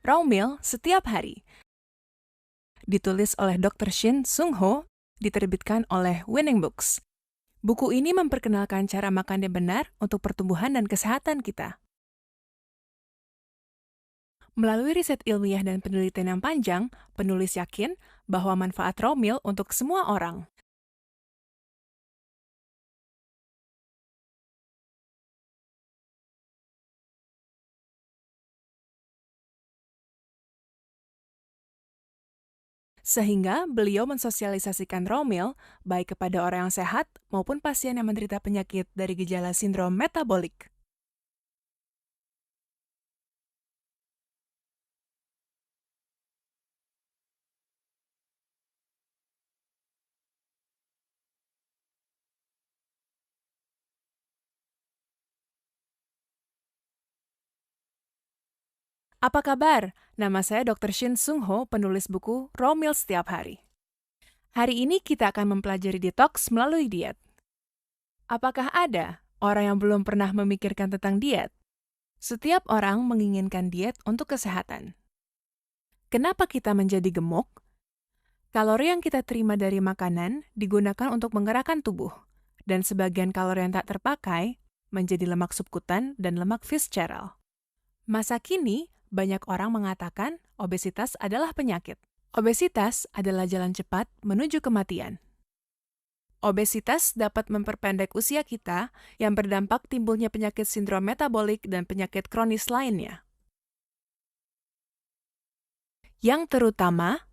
Raw Meal Setiap Hari. Ditulis oleh Dr. Shin Sung-ho, diterbitkan oleh Winning Books. Buku ini memperkenalkan cara makan yang benar untuk pertumbuhan dan kesehatan kita. Melalui riset ilmiah dan penelitian yang panjang, penulis yakin bahwa manfaat raw meal untuk semua orang. Sehingga beliau mensosialisasikan raw meal baik kepada orang yang sehat maupun pasien yang menderita penyakit dari gejala sindrom metabolik. Apa kabar? Nama saya Dr. Shin Sung-ho, penulis buku Raw Meal Setiap Hari. Hari ini kita akan mempelajari detox melalui diet. Apakah ada orang yang belum pernah memikirkan tentang diet? Setiap orang menginginkan diet untuk kesehatan. Kenapa kita menjadi gemuk? Kalori yang kita terima dari makanan digunakan untuk menggerakkan tubuh, dan sebagian kalori yang tak terpakai menjadi lemak subkutan dan lemak visceral. Masa kini, banyak orang mengatakan obesitas adalah penyakit. Obesitas adalah jalan cepat menuju kematian. Obesitas dapat memperpendek usia kita yang berdampak timbulnya penyakit sindrom metabolik dan penyakit kronis lainnya. Yang terutama,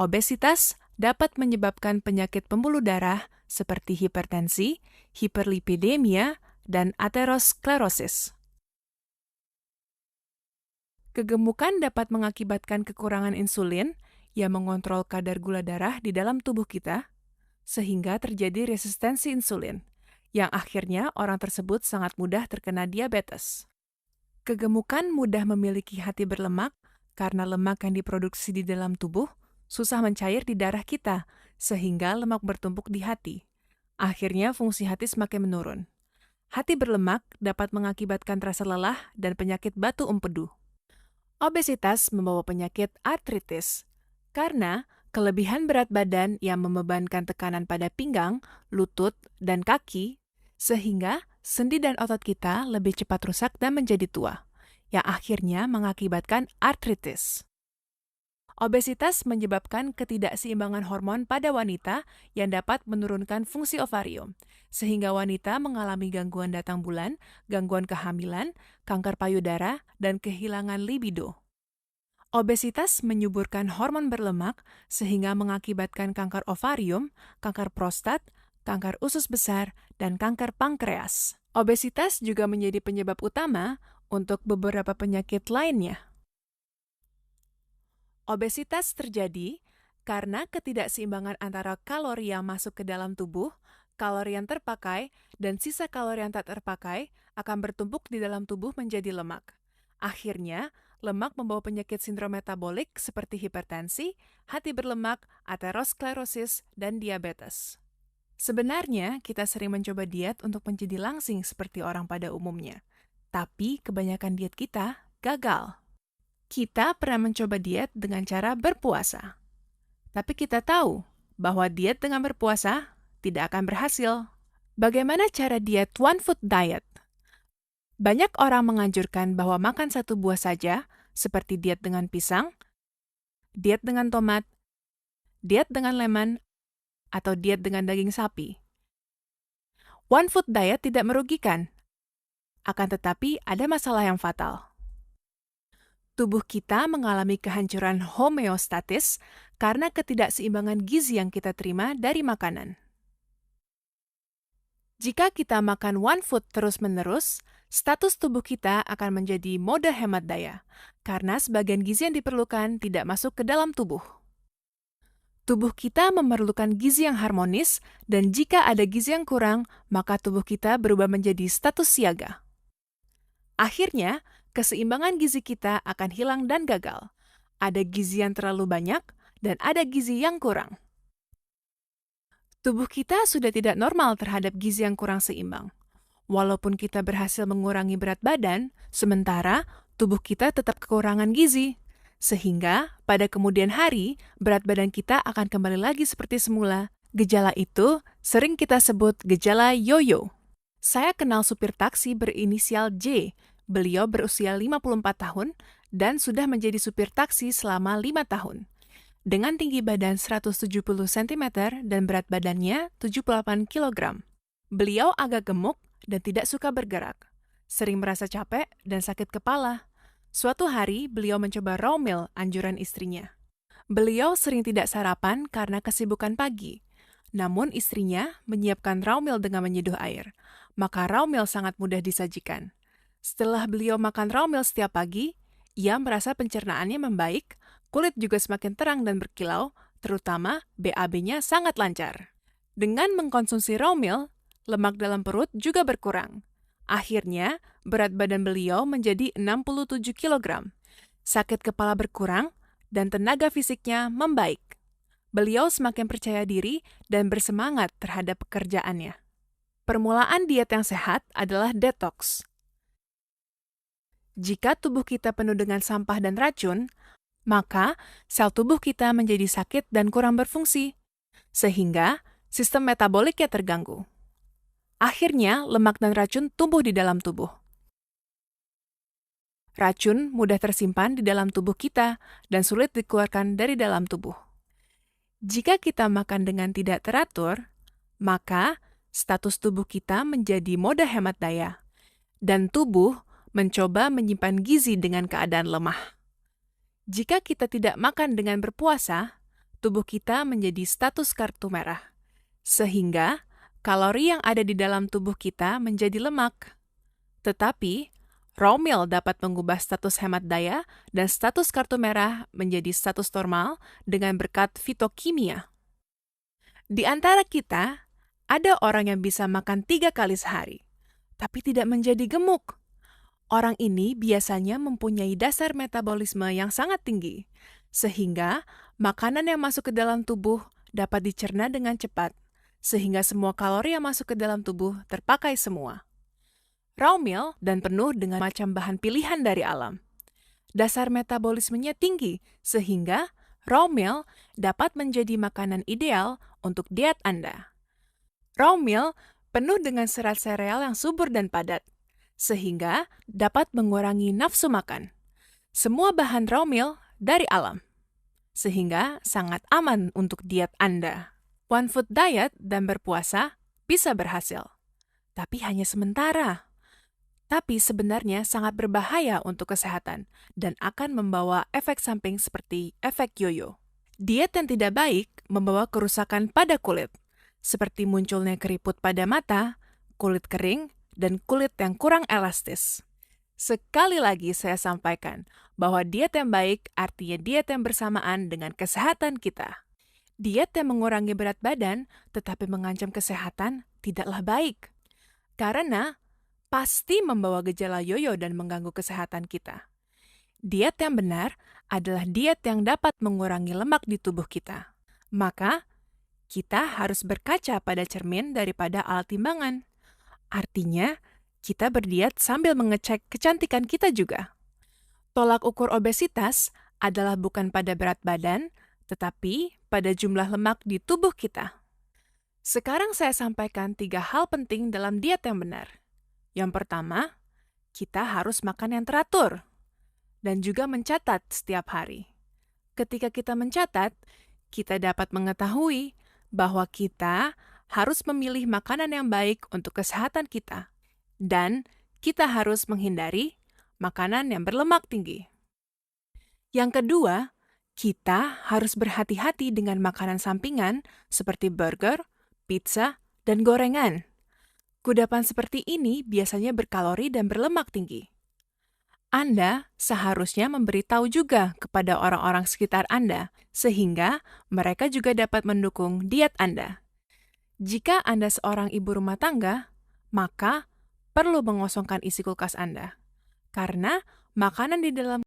obesitas dapat menyebabkan penyakit pembuluh darah seperti hipertensi, hiperlipidemia, dan aterosklerosis. Kegemukan dapat mengakibatkan kekurangan insulin yang mengontrol kadar gula darah di dalam tubuh kita, sehingga terjadi resistensi insulin, yang akhirnya orang tersebut sangat mudah terkena diabetes. Kegemukan mudah memiliki hati berlemak karena lemak yang diproduksi di dalam tubuh susah mencair di darah kita, sehingga lemak bertumpuk di hati. Akhirnya fungsi hati semakin menurun. Hati berlemak dapat mengakibatkan rasa lelah dan penyakit batu empedu. Obesitas membawa penyakit artritis karena kelebihan berat badan yang membebankan tekanan pada pinggang, lutut, dan kaki, sehingga sendi dan otot kita lebih cepat rusak dan menjadi tua, yang akhirnya mengakibatkan artritis. Obesitas menyebabkan ketidakseimbangan hormon pada wanita yang dapat menurunkan fungsi ovarium, sehingga wanita mengalami gangguan datang bulan, gangguan kehamilan, kanker payudara, dan kehilangan libido. Obesitas menyuburkan hormon berlemak sehingga mengakibatkan kanker ovarium, kanker prostat, kanker usus besar, dan kanker pankreas. Obesitas juga menjadi penyebab utama untuk beberapa penyakit lainnya. Obesitas terjadi karena ketidakseimbangan antara kalori yang masuk ke dalam tubuh, kalori yang terpakai, dan sisa kalori yang tak terpakai akan bertumpuk di dalam tubuh menjadi lemak. Akhirnya, lemak membawa penyakit sindrom metabolik seperti hipertensi, hati berlemak, aterosklerosis, dan diabetes. Sebenarnya, kita sering mencoba diet untuk menjadi langsing seperti orang pada umumnya. Tapi kebanyakan diet kita gagal. Kita pernah mencoba diet dengan cara berpuasa. Tapi kita tahu bahwa diet dengan berpuasa tidak akan berhasil. Bagaimana cara diet one food diet? Banyak orang menganjurkan bahwa makan satu buah saja, seperti diet dengan pisang, diet dengan tomat, diet dengan lemon, atau diet dengan daging sapi. One food diet tidak merugikan, akan tetapi ada masalah yang fatal. Tubuh kita mengalami kehancuran homeostatis karena ketidakseimbangan gizi yang kita terima dari makanan. Jika kita makan one food terus-menerus, status tubuh kita akan menjadi mode hemat daya, karena sebagian gizi yang diperlukan tidak masuk ke dalam tubuh. Tubuh kita memerlukan gizi yang harmonis, dan jika ada gizi yang kurang, maka tubuh kita berubah menjadi status siaga. Akhirnya, keseimbangan gizi kita akan hilang dan gagal. Ada gizi yang terlalu banyak, dan ada gizi yang kurang. Tubuh kita sudah tidak normal terhadap gizi yang kurang seimbang. Walaupun kita berhasil mengurangi berat badan, sementara tubuh kita tetap kekurangan gizi. Sehingga pada kemudian hari, berat badan kita akan kembali lagi seperti semula. Gejala itu sering kita sebut gejala yo-yo. Saya kenal supir taksi berinisial J. Beliau berusia 54 tahun dan sudah menjadi supir taksi selama 5 tahun. Dengan tinggi badan 170 cm dan berat badannya 78 kg. Beliau agak gemuk dan tidak suka bergerak. Sering merasa capek dan sakit kepala. Suatu hari, beliau mencoba raw meal anjuran istrinya. Beliau sering tidak sarapan karena kesibukan pagi. Namun istrinya menyiapkan raw meal dengan menyeduh air. Maka raw meal sangat mudah disajikan. Setelah beliau makan raw meal setiap pagi, ia merasa pencernaannya membaik, kulit juga semakin terang dan berkilau, terutama BAB-nya sangat lancar. Dengan mengkonsumsi raw meal, lemak dalam perut juga berkurang. Akhirnya, berat badan beliau menjadi 67 kg. Sakit kepala berkurang dan tenaga fisiknya membaik. Beliau semakin percaya diri dan bersemangat terhadap pekerjaannya. Permulaan diet yang sehat adalah detox. Jika tubuh kita penuh dengan sampah dan racun, maka sel tubuh kita menjadi sakit dan kurang berfungsi, sehingga sistem metaboliknya terganggu. Akhirnya, lemak dan racun tumbuh di dalam tubuh. Racun mudah tersimpan di dalam tubuh kita dan sulit dikeluarkan dari dalam tubuh. Jika kita makan dengan tidak teratur, maka status tubuh kita menjadi mode hemat daya, dan tubuh mencoba menyimpan gizi dengan keadaan lemah. Jika kita tidak makan dengan berpuasa, tubuh kita menjadi status kartu merah, sehingga kalori yang ada di dalam tubuh kita menjadi lemak. Tetapi, raw meal dapat mengubah status hemat daya dan status kartu merah menjadi status normal dengan berkat fitokimia. Di antara kita, ada orang yang bisa makan 3 kali sehari, tapi tidak menjadi gemuk. Orang ini biasanya mempunyai dasar metabolisme yang sangat tinggi, sehingga makanan yang masuk ke dalam tubuh dapat dicerna dengan cepat, sehingga semua kalori yang masuk ke dalam tubuh terpakai semua. Raw meal dan penuh dengan macam bahan pilihan dari alam. Dasar metabolismenya tinggi, sehingga raw meal dapat menjadi makanan ideal untuk diet Anda. Raw meal penuh dengan serat sereal yang subur dan padat, sehingga dapat mengurangi nafsu makan. Semua bahan raw meal dari alam, sehingga sangat aman untuk diet Anda. One food diet dan berpuasa bisa berhasil, tapi hanya sementara. Tapi sebenarnya sangat berbahaya untuk kesehatan dan akan membawa efek samping seperti efek yoyo. Diet yang tidak baik membawa kerusakan pada kulit, seperti munculnya keriput pada mata, kulit kering, dan kulit yang kurang elastis. Sekali lagi saya sampaikan bahwa diet yang baik artinya diet yang bersamaan dengan kesehatan kita. Diet yang mengurangi berat badan tetapi mengancam kesehatan tidaklah baik, karena pasti membawa gejala yoyo dan mengganggu kesehatan kita. Diet yang benar adalah diet yang dapat mengurangi lemak di tubuh kita. Maka, kita harus berkaca pada cermin daripada alat timbangan. Artinya, kita berdiet sambil mengecek kecantikan kita juga. Tolak ukur obesitas adalah bukan pada berat badan, tetapi pada jumlah lemak di tubuh kita. Sekarang saya sampaikan 3 hal penting dalam diet yang benar. Yang pertama, kita harus makan yang teratur dan juga mencatat setiap hari. Ketika kita mencatat, kita dapat mengetahui bahwa kita harus memilih makanan yang baik untuk kesehatan kita, dan kita harus menghindari makanan yang berlemak tinggi. Yang kedua, kita harus berhati-hati dengan makanan sampingan seperti burger, pizza, dan gorengan. Kudapan seperti ini biasanya berkalori dan berlemak tinggi. Anda seharusnya memberitahu juga kepada orang-orang sekitar Anda, sehingga mereka juga dapat mendukung diet Anda. Jika Anda seorang ibu rumah tangga, maka perlu mengosongkan isi kulkas Anda, karena makanan di dalam